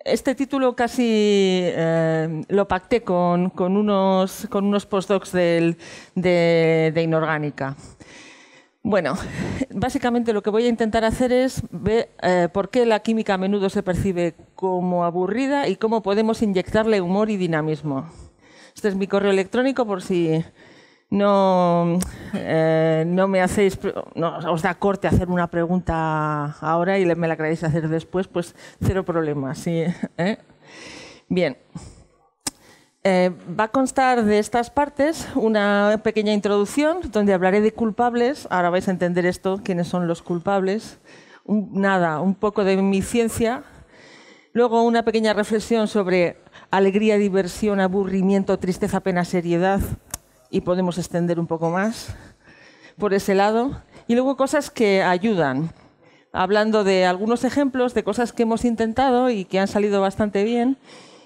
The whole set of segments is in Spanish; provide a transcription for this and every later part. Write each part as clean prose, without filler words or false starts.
Este título casi lo pacté con unos postdocs de inorgánica. Bueno, básicamente lo que voy a intentar hacer es ver por qué la química a menudo se percibe como aburrida y cómo podemos inyectarle humor y dinamismo. Este es mi correo electrónico por si no me hacéis, no os da corte hacer una pregunta ahora y me la queréis hacer después, pues cero problemas. ¿Sí? Bien. Va a constar de estas partes una pequeña introducción donde hablaré de culpables. Ahora vais a entender esto, quiénes son los culpables. Un poco de mi ciencia. Luego una pequeña reflexión sobre alegría, diversión, aburrimiento, tristeza, pena, seriedad. Y podemos extender un poco más por ese lado. Y luego cosas que ayudan. Hablando de algunos ejemplos de cosas que hemos intentado y que han salido bastante bien.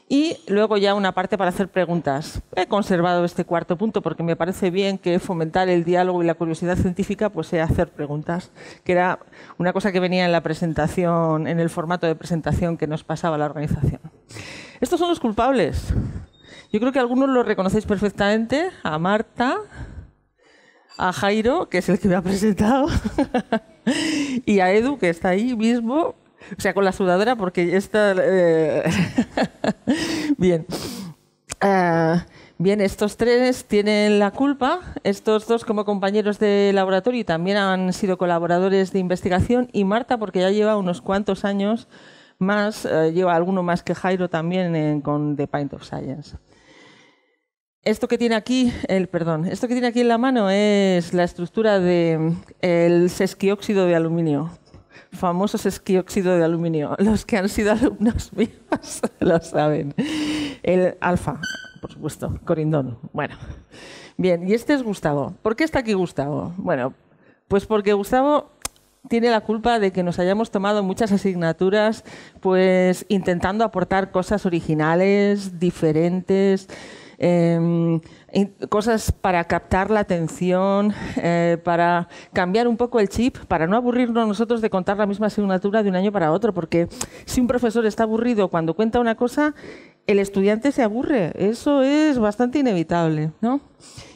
Y luego ya una parte para hacer preguntas. He conservado este cuarto punto porque me parece bien que fomentar el diálogo y la curiosidad científica pues sea hacer preguntas, que era una cosa que venía en la presentación, en el formato de presentación que nos pasaba la organización. Estos son los culpables. Yo creo que algunos los reconocéis perfectamente, a Marta, a Jairo, que es el que me ha presentado, y a Edu, que está ahí mismo. O sea, con la sudadera, porque esta... Bien. Bien, estos tres tienen la culpa. Estos dos como compañeros de laboratorio también han sido colaboradores de investigación. Y Marta, porque ya lleva unos cuantos años más, lleva alguno más que Jairo también con The Pint of Science. Esto que tiene aquí, esto que tiene aquí en la mano es la estructura del sesquióxido de aluminio. Famoso sesquióxido de aluminio. Los que han sido alumnos míos lo saben. El alfa, por supuesto, corindón. Bueno, bien, y este es Gustavo. ¿Por qué está aquí Gustavo? Bueno, pues porque Gustavo tiene la culpa de que nos hayamos tomado muchas asignaturas pues intentando aportar cosas originales, diferentes, cosas para captar la atención, para cambiar un poco el chip, para no aburrirnos nosotros de contar la misma asignatura de un año para otro, porque si un profesor está aburrido cuando cuenta una cosa, el estudiante se aburre. Eso es bastante inevitable, ¿no?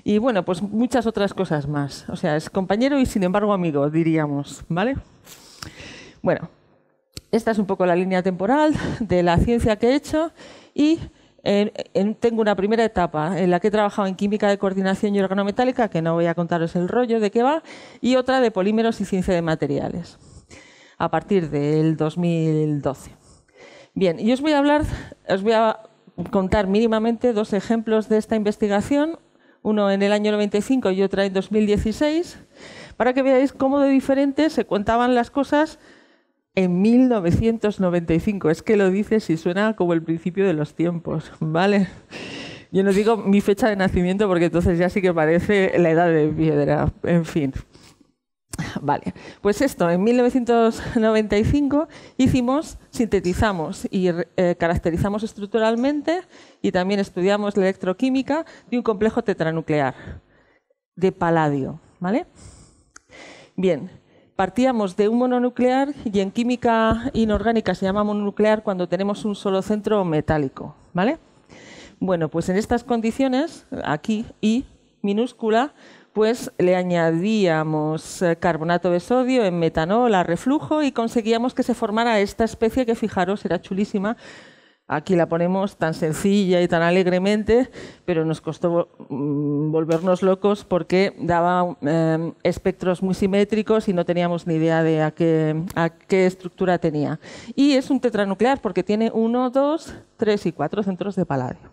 Y bueno, pues muchas otras cosas más. O sea, es compañero y sin embargo amigo, diríamos, ¿vale? Bueno, esta es un poco la línea temporal de la ciencia que he hecho y tengo una primera etapa en la que he trabajado en química de coordinación y organometálica, que no voy a contaros el rollo de qué va, y otra de polímeros y ciencia de materiales, a partir del 2012. Bien, y os voy a contar mínimamente dos ejemplos de esta investigación, uno en el año 95 y otra en 2016, para que veáis cómo de diferente se contaban las cosas en 1995. Es que lo dices y suena como el principio de los tiempos, ¿vale? Yo no digo mi fecha de nacimiento porque entonces ya sí que parece la edad de piedra. En fin. Vale, pues esto, en 1995 sintetizamos y caracterizamos estructuralmente y también estudiamos la electroquímica de un complejo tetranuclear de paladio, ¿vale? Bien. Partíamos de un mononuclear y en química inorgánica se llama mononuclear cuando tenemos un solo centro metálico, ¿vale? Bueno, pues en estas condiciones, aquí I minúscula, pues le añadíamos carbonato de sodio en metanol a reflujo y conseguíamos que se formara esta especie que, fijaros, era chulísima. Aquí la ponemos tan sencilla y tan alegremente, pero nos costó volvernos locos porque daba espectros muy simétricos y no teníamos ni idea de a qué estructura tenía. Y es un tetranuclear porque tiene 1, 2, 3 y 4 centros de paladio,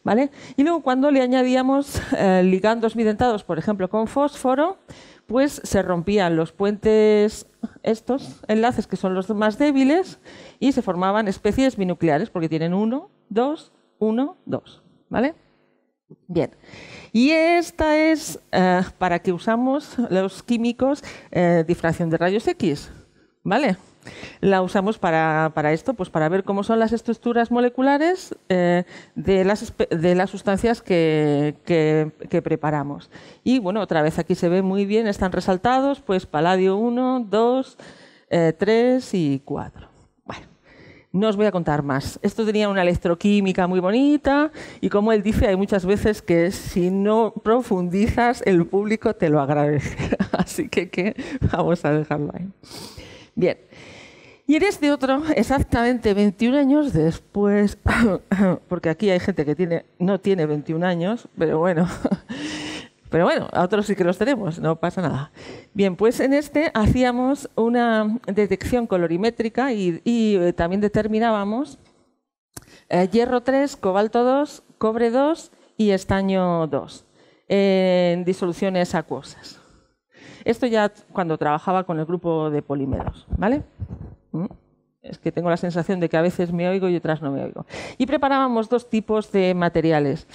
¿vale? Y luego cuando le añadíamos ligandos bidentados, por ejemplo con fósforo, pues se rompían los puentes, estos enlaces que son los más débiles, y se formaban especies binucleares porque tienen 1, 2, 1, 2, ¿vale? Bien. Y esta es para que usamos los químicos difracción de rayos X, ¿vale? La usamos para esto, pues para ver cómo son las estructuras moleculares de las sustancias que preparamos. Y bueno, otra vez aquí se ve muy bien, están resaltados, pues paladio 1, 2, 3 y 4. Bueno, No os voy a contar más. Esto tenía una electroquímica muy bonita y como él dice, hay muchas veces que si no profundizas, el público te lo agradece. Así que vamos a dejarlo ahí. Bien. Y en este otro, exactamente 21 años después, porque aquí hay gente que no tiene 21 años, pero bueno, a otros sí que los tenemos, no pasa nada. Bien, pues en este hacíamos una detección colorimétrica y también determinábamos hierro 3, cobalto 2, cobre 2 y estaño 2 en disoluciones acuosas. Esto ya cuando trabajaba con el grupo de polímeros, ¿vale? Es que tengo la sensación de que a veces me oigo y otras no me oigo. Y preparábamos dos tipos de materiales.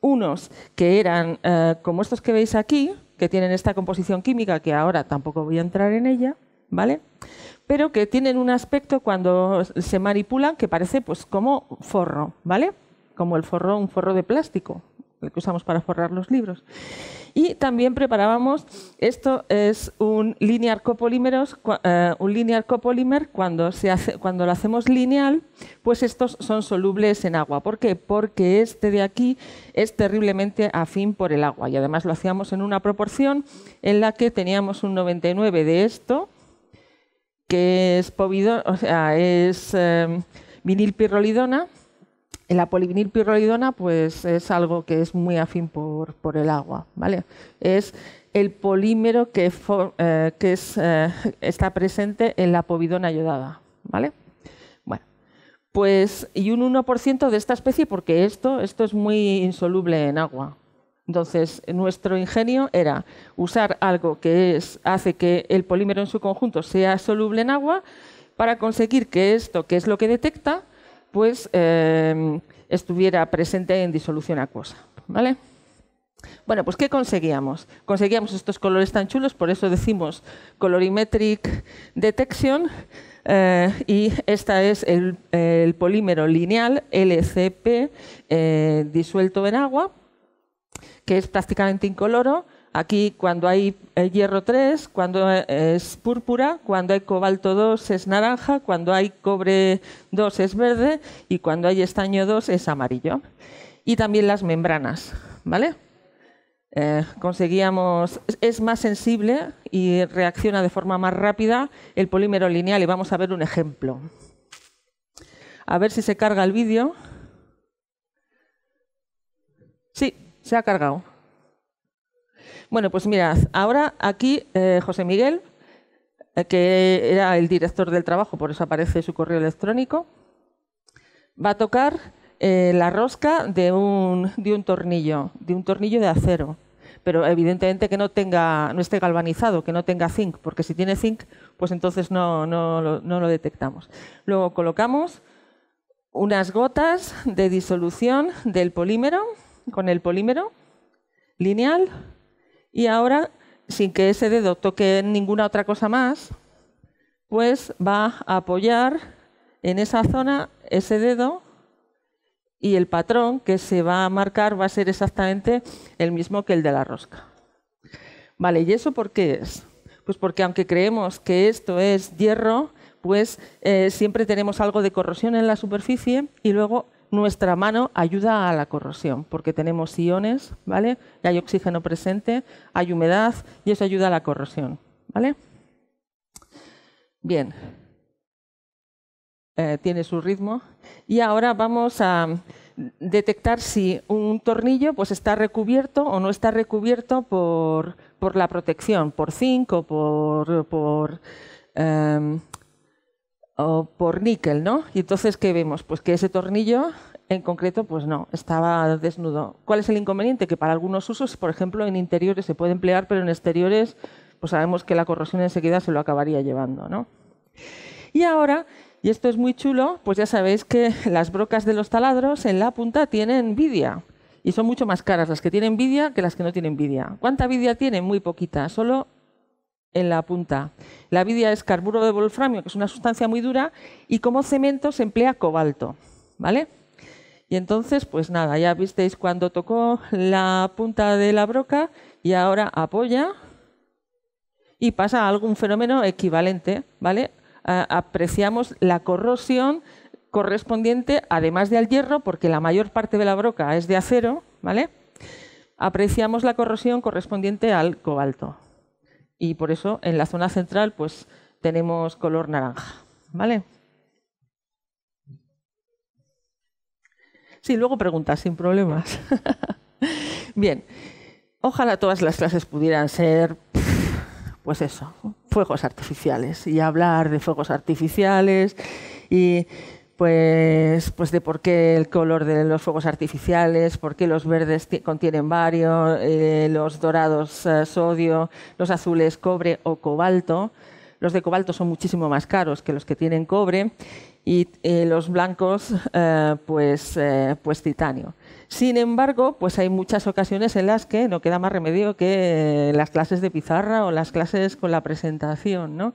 Unos que eran como estos que veis aquí, que tienen esta composición química, que ahora tampoco voy a entrar en ella, ¿vale? Pero que tienen un aspecto cuando se manipulan que parece pues como forro, ¿vale? Como un forro de plástico, el que usamos para forrar los libros. Y también preparábamos, esto es un linear copolymer, cuando lo hacemos lineal, pues estos son solubles en agua. ¿Por qué? Porque este de aquí es terriblemente afín por el agua y además lo hacíamos en una proporción en la que teníamos un 99 de esto, que es vinilpirrolidona. La polivinilpirrolidona pues, es algo que es muy afín por el agua, ¿vale? Es el polímero que está presente en la povidona iodada, ¿vale? Bueno, pues y un 1% de esta especie porque esto es muy insoluble en agua. Entonces, nuestro ingenio era usar algo que hace que el polímero en su conjunto sea soluble en agua para conseguir que esto, que es lo que detecta, pues estuviera presente en disolución acuosa, ¿vale? Bueno, pues ¿qué conseguíamos? Conseguíamos estos colores tan chulos, por eso decimos colorimetric detection, y esta es el polímero lineal LCP disuelto en agua, que es prácticamente incoloro. Aquí cuando hay hierro 3, cuando es púrpura, cuando hay cobalto 2 es naranja, cuando hay cobre 2 es verde y cuando hay estaño 2 es amarillo. Y también las membranas, ¿vale? Es más sensible y reacciona de forma más rápida el polímero lineal y vamos a ver un ejemplo. A ver si se carga el vídeo. Sí, se ha cargado. Bueno, pues mirad, ahora aquí José Miguel, que era el director del trabajo, por eso aparece su correo electrónico, va a tocar la rosca de un tornillo de acero, pero evidentemente que no esté galvanizado, que no tenga zinc, porque si tiene zinc, pues entonces no lo detectamos. Luego colocamos unas gotas de disolución del polímero, con el polímero lineal. Y ahora, sin que ese dedo toque ninguna otra cosa más, pues va a apoyar en esa zona ese dedo y el patrón que se va a marcar va a ser exactamente el mismo que el de la rosca. Vale, ¿y eso por qué es? Pues porque aunque creemos que esto es hierro, pues siempre tenemos algo de corrosión en la superficie y luego nuestra mano ayuda a la corrosión, porque tenemos iones, ¿vale? Y hay oxígeno presente, hay humedad y eso ayuda a la corrosión, ¿vale? Bien. Tiene su ritmo. Y ahora vamos a detectar si un tornillo pues, está recubierto o no está recubierto por la protección, por zinc o por níquel, ¿no? Y entonces, ¿qué vemos? Pues que ese tornillo, en concreto, pues no, estaba desnudo. ¿Cuál es el inconveniente? Que para algunos usos, por ejemplo, en interiores se puede emplear, pero en exteriores, pues sabemos que la corrosión enseguida se lo acabaría llevando, ¿no? Y ahora, y esto es muy chulo, pues ya sabéis que las brocas de los taladros en la punta tienen vidia. Y son mucho más caras las que tienen vidia que las que no tienen vidia. ¿Cuánta vidia tienen? Muy poquita, solo en la punta. La vidia es carburo de wolframio, que es una sustancia muy dura, y como cemento se emplea cobalto, ¿vale? Y entonces, pues nada, ya visteis cuando tocó la punta de la broca y ahora apoya y pasa algún fenómeno equivalente, ¿vale? Apreciamos la corrosión correspondiente, además de al hierro, porque la mayor parte de la broca es de acero, ¿vale? Apreciamos la corrosión correspondiente al cobalto. Y por eso en la zona central pues tenemos color naranja, ¿vale? Sí, luego preguntas, sin problemas. Bien, ojalá todas las clases pudieran ser, pues eso, fuegos artificiales. Y hablar de fuegos artificiales y pues de por qué el color de los fuegos artificiales, por qué los verdes contienen bario, los dorados sodio, los azules cobre o cobalto. Los de cobalto son muchísimo más caros que los que tienen cobre y los blancos pues titanio. Sin embargo, pues hay muchas ocasiones en las que no queda más remedio que las clases de pizarra o las clases con la presentación, ¿no?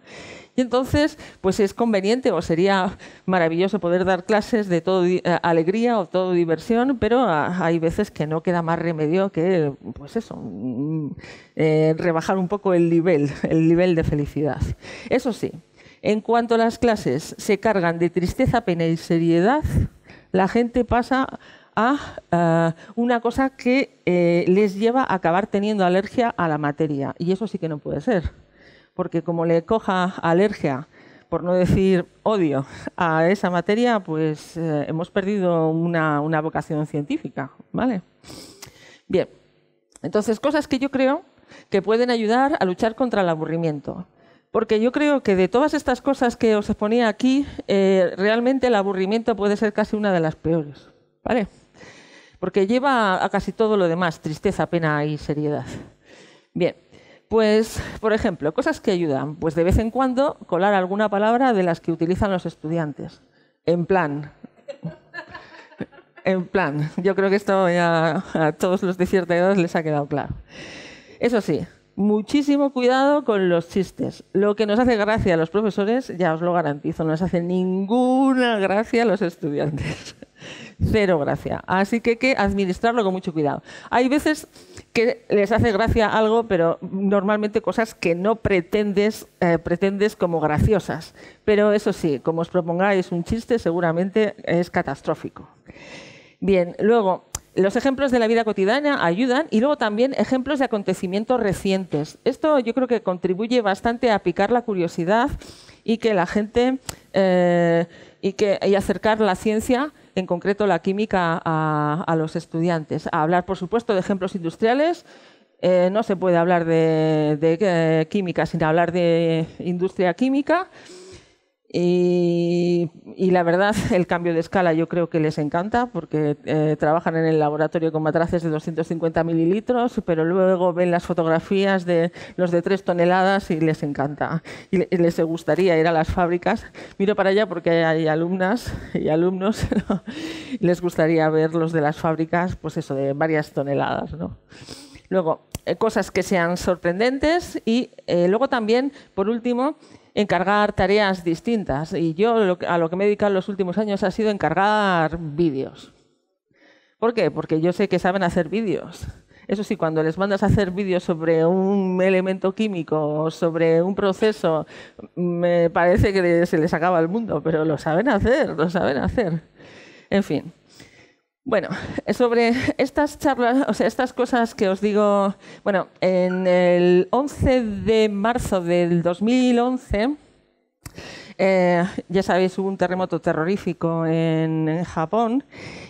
Y entonces, pues es conveniente o sería maravilloso poder dar clases de todo alegría o todo diversión, pero hay veces que no queda más remedio que, pues eso, rebajar un poco el nivel de felicidad. Eso sí, en cuanto a las clases se cargan de tristeza, pena y seriedad, la gente pasa a una cosa que les lleva a acabar teniendo alergia a la materia. Y eso sí que no puede ser. Porque como le coja alergia, por no decir odio, a esa materia, pues hemos perdido una vocación científica, ¿vale? Bien, entonces cosas que yo creo que pueden ayudar a luchar contra el aburrimiento. Porque yo creo que de todas estas cosas que os exponía aquí, realmente el aburrimiento puede ser casi una de las peores, ¿vale? Porque lleva a casi todo lo demás, tristeza, pena y seriedad. Bien. Pues, por ejemplo, cosas que ayudan. Pues de vez en cuando colar alguna palabra de las que utilizan los estudiantes. En plan. Yo creo que esto ya a todos los de cierta edad les ha quedado claro. Eso sí, muchísimo cuidado con los chistes. Lo que nos hace gracia a los profesores, ya os lo garantizo, no nos hace ninguna gracia a los estudiantes. Cero gracia. Así que hay que administrarlo con mucho cuidado. Hay veces que les hace gracia algo, pero normalmente cosas que no pretendes como graciosas. Pero eso sí, como os propongáis un chiste, seguramente es catastrófico. Bien, luego, los ejemplos de la vida cotidiana ayudan y luego también ejemplos de acontecimientos recientes. Esto yo creo que contribuye bastante a picar la curiosidad y que la gente y acercar la ciencia, en concreto la química, a los estudiantes. A hablar, por supuesto, de ejemplos industriales. No se puede hablar de química sin hablar de industria química. Y la verdad, el cambio de escala yo creo que les encanta porque trabajan en el laboratorio con matraces de 250 mililitros, pero luego ven las fotografías de los de 3 toneladas y les encanta. Y les gustaría ir a las fábricas. Miro para allá porque hay alumnas y alumnos, ¿no? Les gustaría ver los de las fábricas, pues eso, de varias toneladas, ¿no? Luego, cosas que sean sorprendentes y luego también, por último, encargar tareas distintas. Y yo a lo que me he dedicado en los últimos años ha sido encargar vídeos. ¿Por qué? Porque yo sé que saben hacer vídeos. Eso sí, cuando les mandas a hacer vídeos sobre un elemento químico o sobre un proceso, me parece que se les acaba el mundo, pero lo saben hacer, lo saben hacer. En fin. Bueno, sobre estas charlas, o sea, estas cosas que os digo, bueno, en el 11 de marzo del 2011, ya sabéis, hubo un terremoto terrorífico en Japón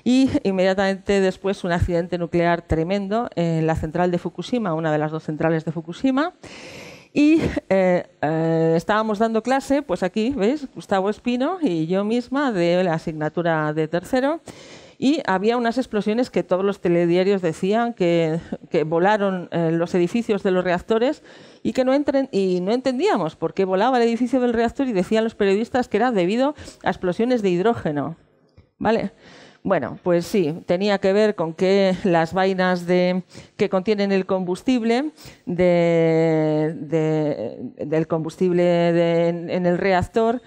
y inmediatamente después un accidente nuclear tremendo en la central de Fukushima, una de las 2 centrales de Fukushima. Y estábamos dando clase, pues aquí, ¿veis? Gustavo Espino y yo misma de la asignatura de tercero. Y había unas explosiones que todos los telediarios decían que volaron los edificios de los reactores y que no entendíamos por qué volaba el edificio del reactor y decían los periodistas que era debido a explosiones de hidrógeno. ¿Vale? Bueno, pues sí, tenía que ver con que las vainas que contienen el combustible del combustible en el reactor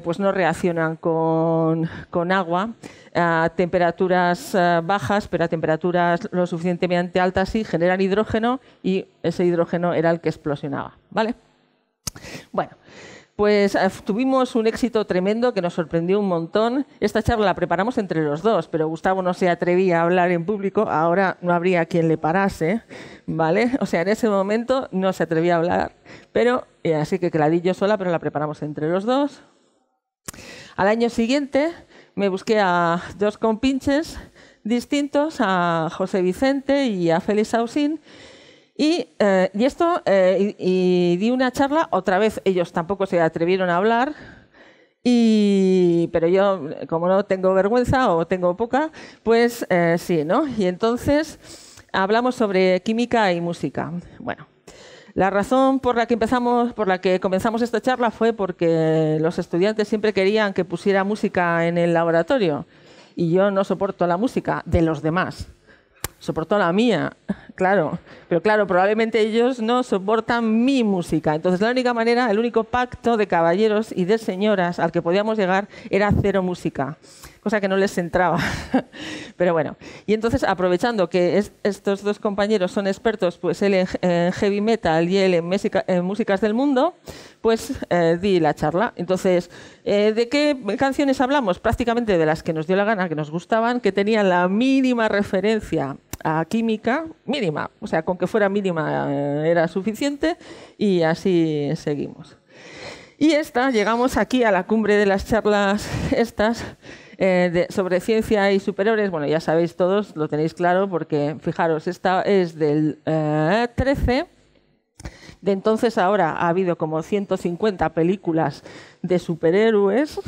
pues no reaccionan con agua a temperaturas bajas, pero a temperaturas lo suficientemente altas sí generan hidrógeno y ese hidrógeno era el que explosionaba, ¿vale? Bueno, Pues tuvimos un éxito tremendo que nos sorprendió un montón. Esta charla la preparamos entre los dos, pero Gustavo no se atrevía a hablar en público. Ahora no habría quien le parase, ¿vale? O sea, en ese momento no se atrevía a hablar, pero así que la di yo sola, pero la preparamos entre los dos. Al año siguiente me busqué a dos compinches distintos, a José Vicente y a Félix Ausín. Y di una charla, otra vez ellos tampoco se atrevieron a hablar, pero yo, como no tengo vergüenza o tengo poca, pues sí, ¿no? Y entonces hablamos sobre química y música. Bueno, la razón por la que comenzamos esta charla fue porque los estudiantes siempre querían que pusiera música en el laboratorio y yo no soporto la música de los demás. Soportó la mía, claro. Pero claro, probablemente ellos no soportan mi música. Entonces la única manera, el único pacto de caballeros y de señoras al que podíamos llegar era cero música, cosa que no les entraba. Pero bueno, y entonces aprovechando que estos dos compañeros son expertos, pues él en heavy metal y él en músicas del mundo, pues di la charla. Entonces, ¿de qué canciones hablamos? Prácticamente de las que nos dio la gana, que nos gustaban, que tenían la mínima referencia a química, mínima, o sea, con que fuera mínima era suficiente, y así seguimos. Y llegamos aquí a la cumbre de las charlas estas sobre ciencia y superhéroes. Bueno, ya sabéis todos, lo tenéis claro, porque fijaros, esta es del 13. De entonces a ahora ha habido como 150 películas de superhéroes,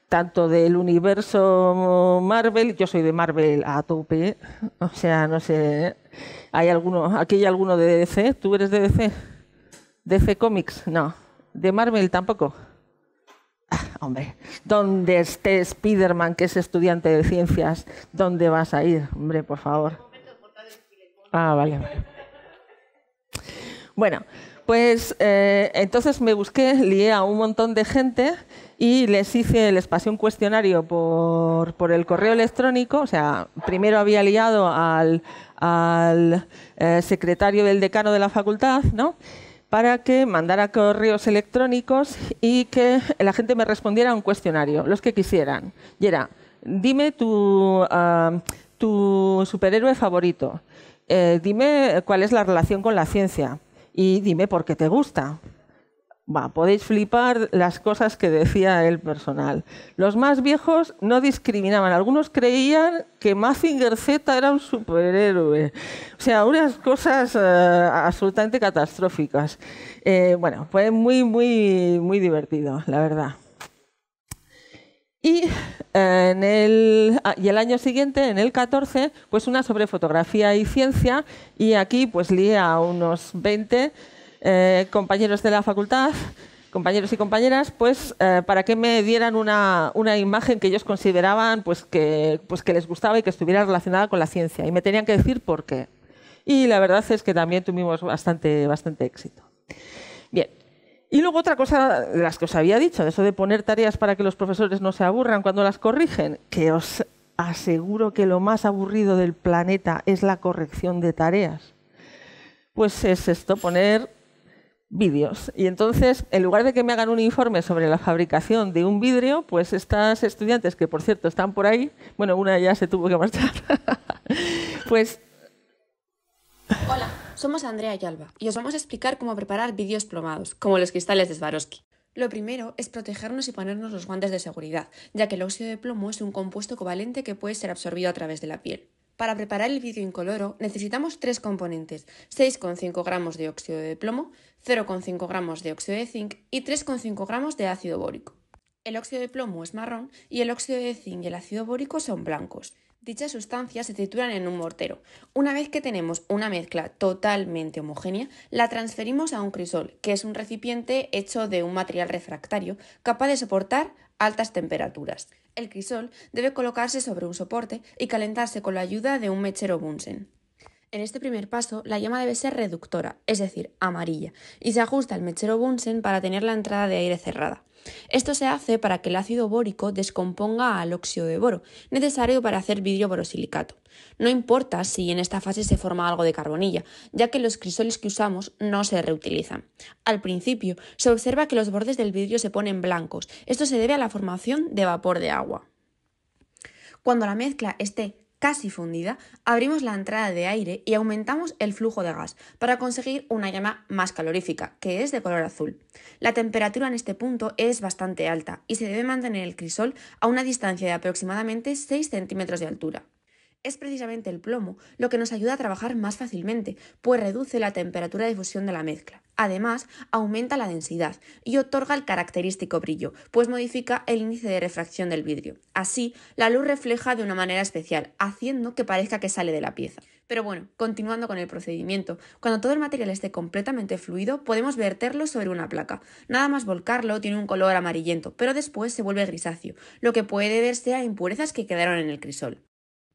tanto del universo Marvel. Yo soy de Marvel a tope, o sea, no sé, aquí hay alguno de DC. ¿Tú eres de DC? ¿DC Comics? No. ¿De Marvel tampoco? Hombre, ¿dónde esté Spiderman, que es estudiante de ciencias? ¿Dónde vas a ir? Hombre, por favor. Vale. Bueno, pues entonces me lié a un montón de gente y les pasé un cuestionario por el correo electrónico. O sea, primero había liado al secretario del decano de la facultad, ¿no?, para que mandara correos electrónicos y que la gente me respondiera a un cuestionario, los que quisieran. Y era, dime tu superhéroe favorito, dime cuál es la relación con la ciencia y dime por qué te gusta. Podéis flipar las cosas que decía el personal. Los más viejos no discriminaban. Algunos creían que Mazinger Z era un superhéroe. O sea, unas cosas absolutamente catastróficas. Bueno, fue muy, muy, muy divertido, la verdad. Y el año siguiente, en el 14, pues una sobre fotografía y ciencia. Y aquí pues lié a unos 20 compañeros de la facultad, compañeros y compañeras, pues para que me dieran una imagen que ellos consideraban pues que les gustaba y que estuviera relacionada con la ciencia. Y me tenían que decir por qué. Y la verdad es que también tuvimos bastante éxito. Bien. Y luego otra cosa de las que os había dicho, de eso de poner tareas para que los profesores no se aburran cuando las corrigen, que os aseguro que lo más aburrido del planeta es la corrección de tareas. Pues es esto, poner vídeos. Y entonces, en lugar de que me hagan un informe sobre la fabricación de un vidrio, pues estas estudiantes, que por cierto están por ahí, bueno, una ya se tuvo que marchar, pues... Hola, somos Andrea y Alba, y os vamos a explicar cómo preparar vídeos plomados, como los cristales de Swarovski. Lo primero es protegernos y ponernos los guantes de seguridad, ya que el óxido de plomo es un compuesto covalente que puede ser absorbido a través de la piel. Para preparar el vídeo incoloro necesitamos 3 componentes: 6,5 gramos de óxido de plomo, 0,5 gramos de óxido de zinc y 3,5 gramos de ácido bórico. El óxido de plomo es marrón y el óxido de zinc y el ácido bórico son blancos. Dichas sustancias se trituran en un mortero. Una vez que tenemos una mezcla totalmente homogénea, la transferimos a un crisol, que es un recipiente hecho de un material refractario capaz de soportar altas temperaturas. El crisol debe colocarse sobre un soporte y calentarse con la ayuda de un mechero Bunsen. En este primer paso, la llama debe ser reductora, es decir, amarilla, y se ajusta el mechero Bunsen para tener la entrada de aire cerrada. Esto se hace para que el ácido bórico descomponga al óxido de boro, necesario para hacer vidrio borosilicato. No importa si en esta fase se forma algo de carbonilla, ya que los crisoles que usamos no se reutilizan. Al principio, se observa que los bordes del vidrio se ponen blancos. Esto se debe a la formación de vapor de agua. Cuando la mezcla esté casi fundida, abrimos la entrada de aire y aumentamos el flujo de gas para conseguir una llama más calorífica, que es de color azul. La temperatura en este punto es bastante alta y se debe mantener el crisol a una distancia de aproximadamente 6 centímetros de altura. Es precisamente el plomo lo que nos ayuda a trabajar más fácilmente, pues reduce la temperatura de fusión de la mezcla. Además, aumenta la densidad y otorga el característico brillo, pues modifica el índice de refracción del vidrio. Así, la luz refleja de una manera especial, haciendo que parezca que sale de la pieza. Pero bueno, continuando con el procedimiento, cuando todo el material esté completamente fluido, podemos verterlo sobre una placa. Nada más volcarlo tiene un color amarillento, pero después se vuelve grisáceo, lo que puede deberse a impurezas que quedaron en el crisol.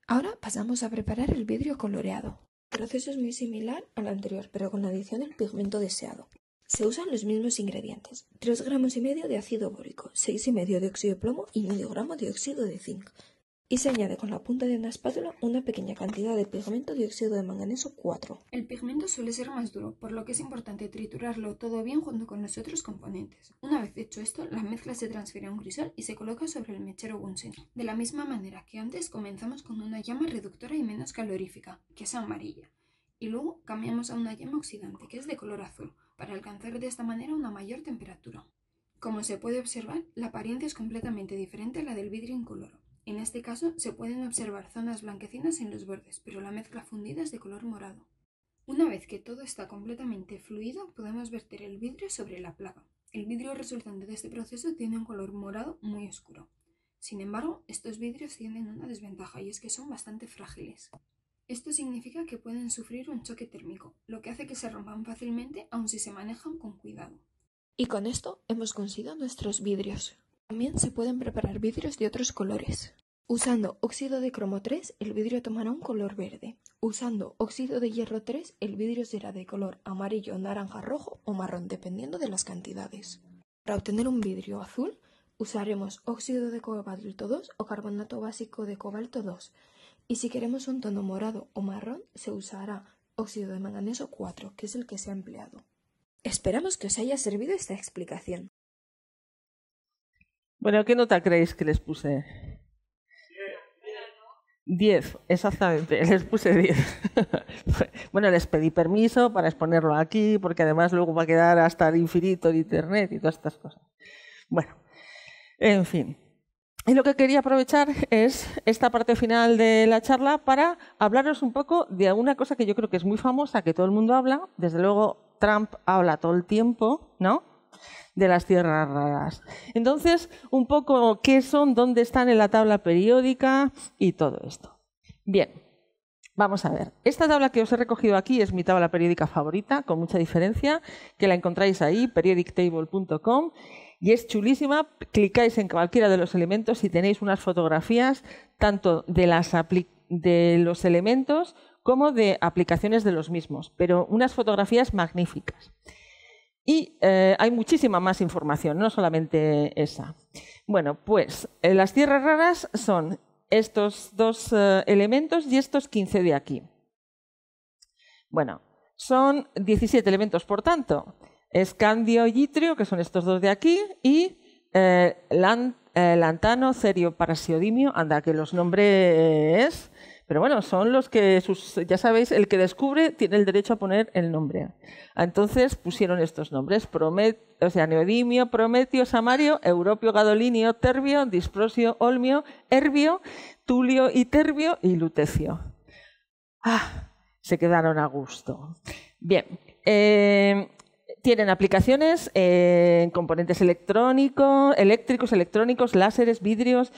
Ahora pasamos a preparar el vidrio coloreado. El proceso es muy similar al anterior, pero con la adición del pigmento deseado. Se usan los mismos ingredientes: 3,5 gramos de ácido bórico, 6,5 de óxido de plomo y medio gramo de óxido de zinc. Y se añade con la punta de una espátula una pequeña cantidad de pigmento de óxido de manganeso 4. El pigmento suele ser más duro, por lo que es importante triturarlo todo bien junto con los otros componentes. Una vez hecho esto, la mezcla se transfiere a un crisol y se coloca sobre el mechero Bunsen. De la misma manera que antes, comenzamos con una llama reductora y menos calorífica, que es amarilla, y luego cambiamos a una llama oxidante, que es de color azul, para alcanzar de esta manera una mayor temperatura. Como se puede observar, la apariencia es completamente diferente a la del vidrio incoloro. En este caso, se pueden observar zonas blanquecinas en los bordes, pero la mezcla fundida es de color morado. Una vez que todo está completamente fluido, podemos verter el vidrio sobre la placa. El vidrio resultante de este proceso tiene un color morado muy oscuro. Sin embargo, estos vidrios tienen una desventaja y es que son bastante frágiles. Esto significa que pueden sufrir un choque térmico, lo que hace que se rompan fácilmente aun si se manejan con cuidado. Y con esto hemos conseguido nuestros vidrios. También se pueden preparar vidrios de otros colores. Usando óxido de cromo 3, el vidrio tomará un color verde. Usando óxido de hierro 3, el vidrio será de color amarillo, naranja, rojo o marrón, dependiendo de las cantidades. Para obtener un vidrio azul, usaremos óxido de cobalto 2 o carbonato básico de cobalto 2. Y si queremos un tono morado o marrón, se usará óxido de manganeso 4, que es el que se ha empleado. Esperamos que os haya servido esta explicación. Bueno, ¿qué nota creéis que les puse? 10, exactamente, les puse 10. Bueno, les pedí permiso para exponerlo aquí, porque además luego va a quedar hasta el infinito en internet y todas estas cosas. Bueno, en fin. Y lo que quería aprovechar es esta parte final de la charla para hablaros un poco de una cosa que yo creo que es muy famosa, que todo el mundo habla. Desde luego, Trump habla todo el tiempo, ¿no?, de las tierras raras. Entonces, un poco qué son, dónde están en la tabla periódica y todo esto. Bien, vamos a ver. Esta tabla que os he recogido aquí es mi tabla periódica favorita, con mucha diferencia, que la encontráis ahí, periodictable.com, y es chulísima. Clicáis en cualquiera de los elementos y tenéis unas fotografías tanto de los elementos como de aplicaciones de los mismos, pero unas fotografías magníficas. Y hay muchísima más información, no solamente esa. Bueno, pues las tierras raras son estos dos elementos y estos 15 de aquí. Bueno, son 17 elementos, por tanto. Escandio y yitrio, que son estos dos de aquí, y lantano, cerio, parasiodimio, anda, que los nombres... Pero bueno, son los que, ya sabéis, el que descubre tiene el derecho a poner el nombre. Entonces pusieron estos nombres: neodimio, prometio, samario, europio, gadolinio, terbio, disprosio, olmio, herbio, tulio y terbio y lutecio. Se quedaron a gusto. Bien. Tienen aplicaciones en componentes eléctricos, electrónicos, láseres, vidrios,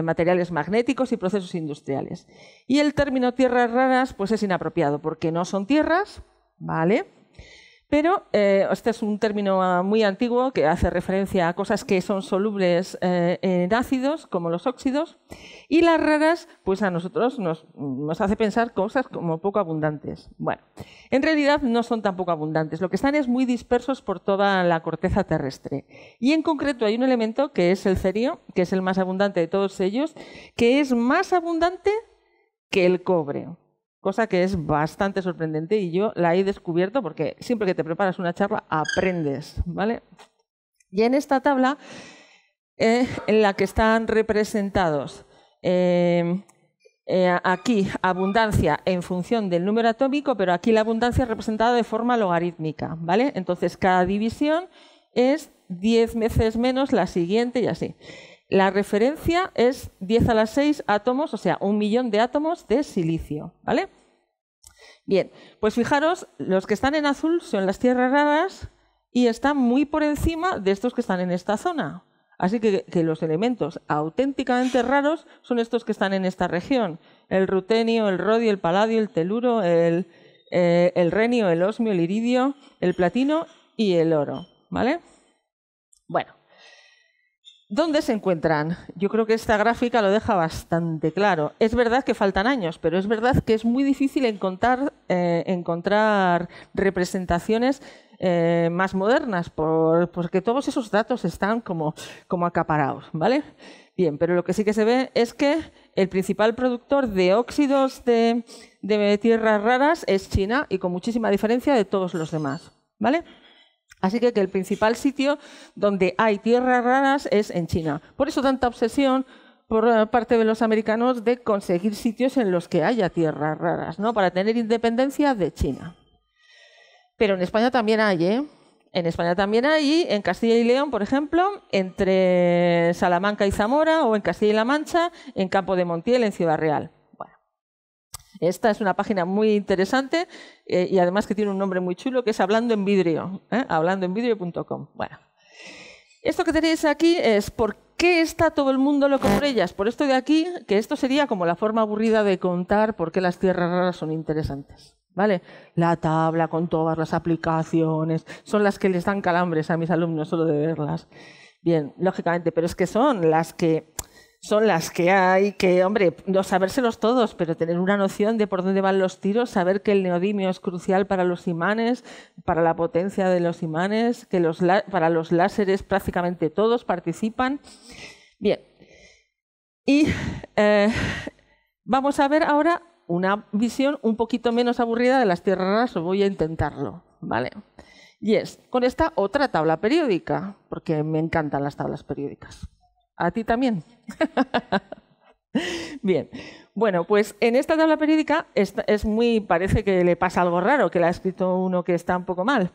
materiales magnéticos y procesos industriales. Y el término tierras raras pues es inapropiado porque no son tierras, ¿vale?, Pero este es un término muy antiguo que hace referencia a cosas que son solubles en ácidos, como los óxidos, y las raras, pues a nosotros nos hace pensar cosas como poco abundantes. Bueno, en realidad no son tan poco abundantes, lo que están es muy dispersos por toda la corteza terrestre. Y en concreto hay un elemento que es el cerio, que es el más abundante de todos ellos, que es más abundante que el cobre. Cosa que es bastante sorprendente y yo la he descubierto porque siempre que te preparas una charla aprendes, ¿vale? Y en esta tabla en la que están representados aquí abundancia en función del número atómico, pero aquí la abundancia es representada de forma logarítmica, ¿vale? Entonces cada división es 10 veces menos la siguiente y así. La referencia es 10 a la 6 átomos, o sea, 1 millón de átomos de silicio, ¿vale? Bien, pues fijaros, los que están en azul son las tierras raras y están muy por encima de estos que están en esta zona. Así que los elementos auténticamente raros son estos que están en esta región. El rutenio, el rodio, el paladio, el teluro, el renio, el osmio, el iridio, el platino y el oro, ¿vale? Bueno. ¿Dónde se encuentran? Yo creo que esta gráfica lo deja bastante claro. Es verdad que faltan años, pero es verdad que es muy difícil encontrar representaciones más modernas, porque todos esos datos están como acaparados, ¿vale? Bien, pero lo que sí que se ve es que el principal productor de óxidos de tierras raras es China y con muchísima diferencia de todos los demás, ¿vale? Así que el principal sitio donde hay tierras raras es en China. Por eso tanta obsesión por parte de los americanos de conseguir sitios en los que haya tierras raras, ¿no? Para tener independencia de China. Pero en España también hay, ¿eh? En España también hay, en Castilla y León, por ejemplo, entre Salamanca y Zamora, o en Castilla y La Mancha, en Campo de Montiel, en Ciudad Real. Esta es una página muy interesante y además que tiene un nombre muy chulo que es Hablando en Vidrio, hablandoenvidrio.com. Bueno, esto que tenéis aquí es ¿por qué está todo el mundo loco por ellas? Por esto de aquí, que esto sería como la forma aburrida de contar por qué las tierras raras son interesantes, ¿vale? La tabla con todas las aplicaciones son las que les dan calambres a mis alumnos solo de verlas. Bien, lógicamente, pero es que son las que hay que, hombre, no sabérselos todos, pero tener una noción de por dónde van los tiros, saber que el neodimio es crucial para los imanes, para la potencia de los imanes, que para los láseres prácticamente todos participan. Bien, y vamos a ver ahora una visión un poquito menos aburrida de las tierras raras, voy a intentarlo, ¿vale? Y es con esta otra tabla periódica, porque me encantan las tablas periódicas. ¿A ti también? Bien, bueno, pues en esta tabla periódica parece que le pasa algo raro, que la ha escrito uno que está un poco mal.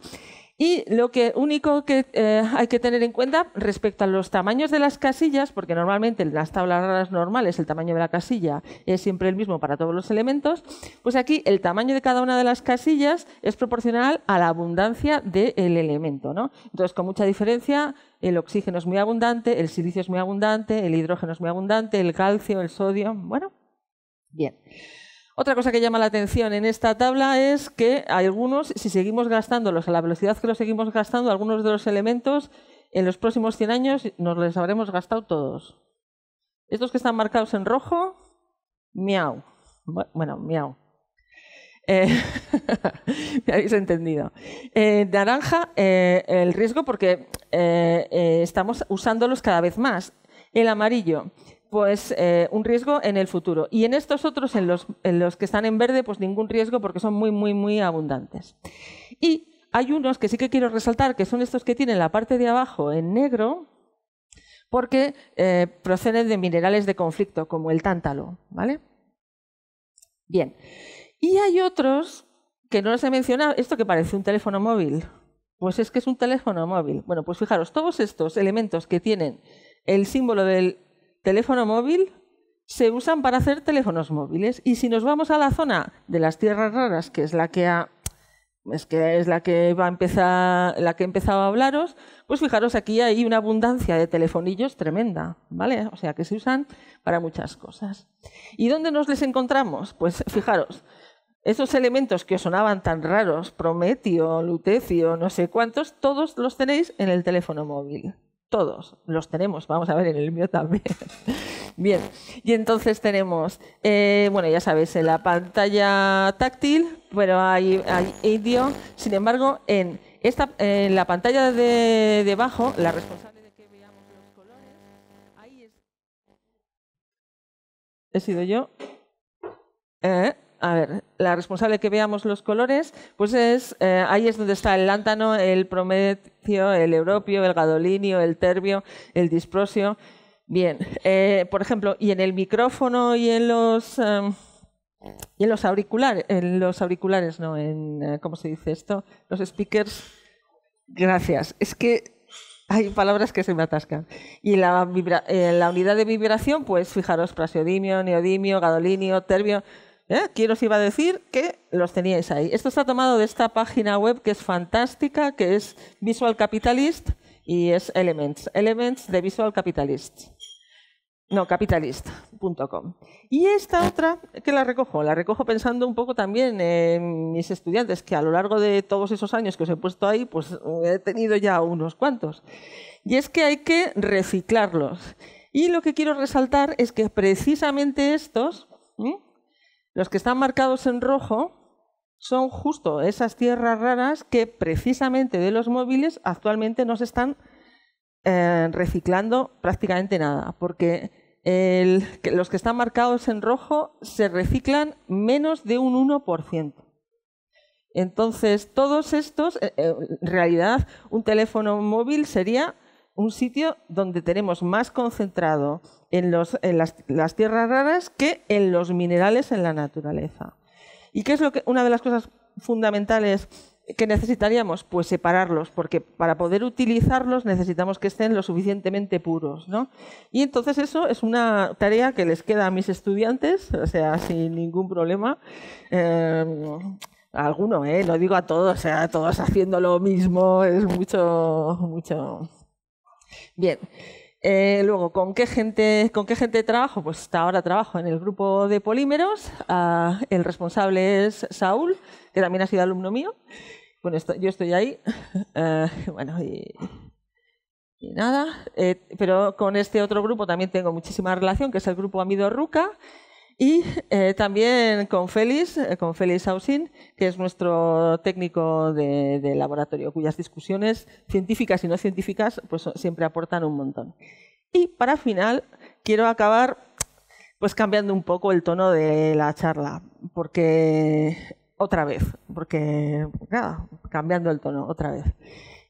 Y lo único que hay que tener en cuenta respecto a los tamaños de las casillas, porque normalmente en las tablas raras normales el tamaño de la casilla es siempre el mismo para todos los elementos, pues aquí el tamaño de cada una de las casillas es proporcional a la abundancia del elemento, ¿no? Entonces, con mucha diferencia, el oxígeno es muy abundante, el silicio es muy abundante, el hidrógeno es muy abundante, el calcio, el sodio, bueno, bien. Otra cosa que llama la atención en esta tabla es que algunos, si seguimos gastándolos a la velocidad que los seguimos gastando, algunos de los elementos en los próximos 100 años nos los habremos gastado todos. Estos que están marcados en rojo, miau. Bueno, miau. Me habéis entendido. Naranja, el riesgo porque estamos usándolos cada vez más. El amarillo, pues un riesgo en el futuro. Y en estos otros, en los que están en verde, pues ningún riesgo porque son muy, muy, muy abundantes. Y hay unos que sí que quiero resaltar, que son estos que tienen la parte de abajo en negro, porque proceden de minerales de conflicto, como el tántalo, ¿vale? Bien. Y hay otros que no los he mencionado. Esto que parece un teléfono móvil, pues es que es un teléfono móvil. Bueno, pues fijaros, todos estos elementos que tienen el símbolo del teléfono móvil se usan para hacer teléfonos móviles. Y si nos vamos a la zona de las tierras raras, que es la que he empezado a hablaros, pues fijaros, aquí hay una abundancia de telefonillos tremenda, ¿vale? O sea, que se usan para muchas cosas. ¿Y dónde nos les encontramos? Pues fijaros, esos elementos que os sonaban tan raros, prometio, lutecio, no sé cuántos, todos los tenéis en el teléfono móvil. Todos los tenemos, vamos a ver, en el mío también. Bien, y entonces tenemos, bueno, ya sabéis, en la pantalla táctil, pero hay audio. Sin embargo, en la pantalla de debajo, la responsable de que veamos los colores, ahí es... ¿He sido yo? A ver, la responsable de que veamos los colores, pues ahí es donde está el lántano, el prometio, el europio, el gadolinio, el terbio, el disprosio. Bien, por ejemplo, y en el micrófono y en los auriculares, no, ¿cómo se dice esto? Los speakers. Gracias. Es que hay palabras que se me atascan. Y la unidad de vibración, pues fijaros, prasiodimio, neodimio, gadolinio, terbio. ¿Quién os iba a decir que los teníais ahí? Esto está tomado de esta página web que es fantástica, que es Visual Capitalist y es Elements de Visual Capitalist. No, capitalist.com. Y esta otra, que la recojo pensando un poco también en mis estudiantes, que a lo largo de todos esos años que os he puesto ahí, pues he tenido ya unos cuantos. Y es que hay que reciclarlos. Y lo que quiero resaltar es que precisamente estos... Los que están marcados en rojo son justo esas tierras raras que precisamente de los móviles actualmente no se están reciclando prácticamente nada, porque los que están marcados en rojo se reciclan menos de un 1%. Entonces, todos estos, en realidad, un teléfono móvil sería un sitio donde tenemos más concentrado en las tierras raras que en los minerales en la naturaleza. ¿Y qué es una de las cosas fundamentales que necesitaríamos? Pues separarlos, porque para poder utilizarlos necesitamos que estén lo suficientemente puros, ¿no? Y entonces eso es una tarea que les queda a mis estudiantes, o sea, sin ningún problema. Alguno, no digo a todos, o sea, todos haciendo lo mismo, es mucho... Bien, luego, ¿con qué gente trabajo? Pues hasta ahora trabajo en el grupo de polímeros. El responsable es Saúl, que también ha sido alumno mío. Bueno, yo estoy ahí. Bueno, y nada. Pero con este otro grupo también tengo muchísima relación, que es el grupo Amido Ruca. Y también con Félix Ausin, que es nuestro técnico de laboratorio, cuyas discusiones científicas y no científicas pues siempre aportan un montón. Y para final quiero acabar pues cambiando un poco el tono de la charla, cambiando el tono otra vez.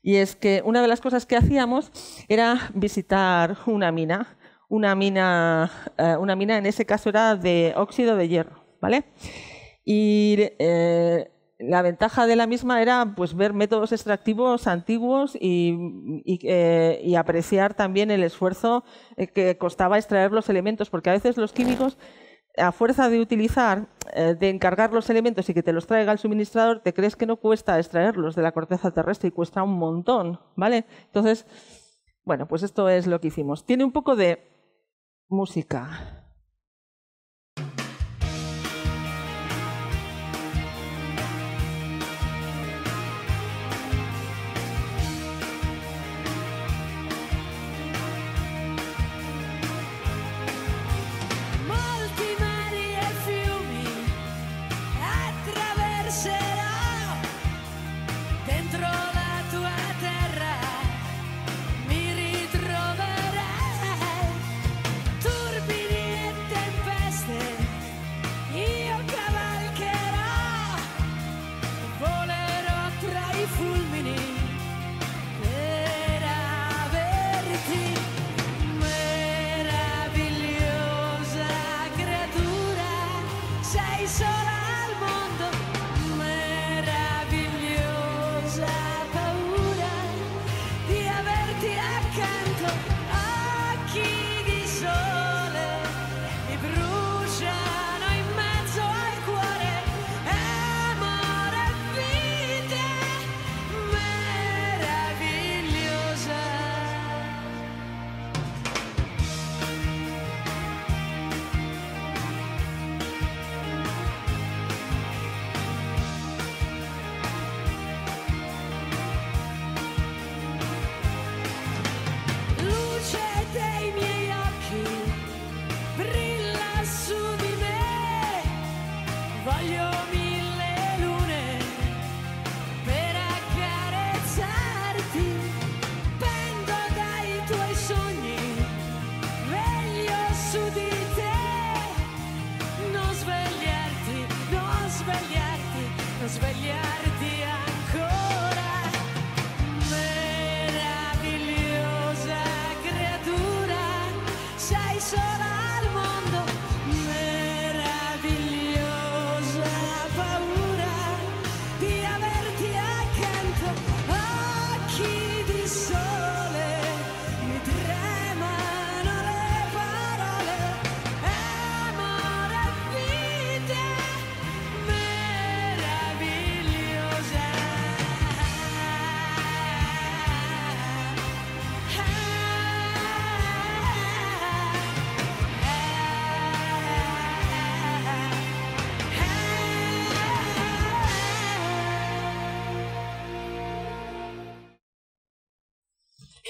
Y es que una de las cosas que hacíamos era visitar una mina. Una mina en ese caso era de óxido de hierro, ¿vale? Y la ventaja de la misma era pues ver métodos extractivos antiguos y apreciar también el esfuerzo que costaba extraer los elementos, porque a veces los químicos, a fuerza de de encargar los elementos y que te los traiga el suministrador, te crees que no cuesta extraerlos de la corteza terrestre y cuesta un montón, ¿vale? Entonces, bueno, pues esto es lo que hicimos. Tiene un poco de música. Turbini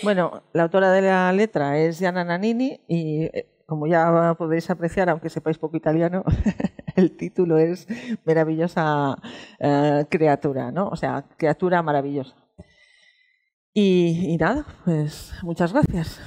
Bueno, la autora de la letra es Gianna Nannini y como ya podéis apreciar, aunque sepáis poco italiano, el título es Maravillosa criatura, ¿no? O sea, criatura maravillosa. Y nada, pues muchas gracias.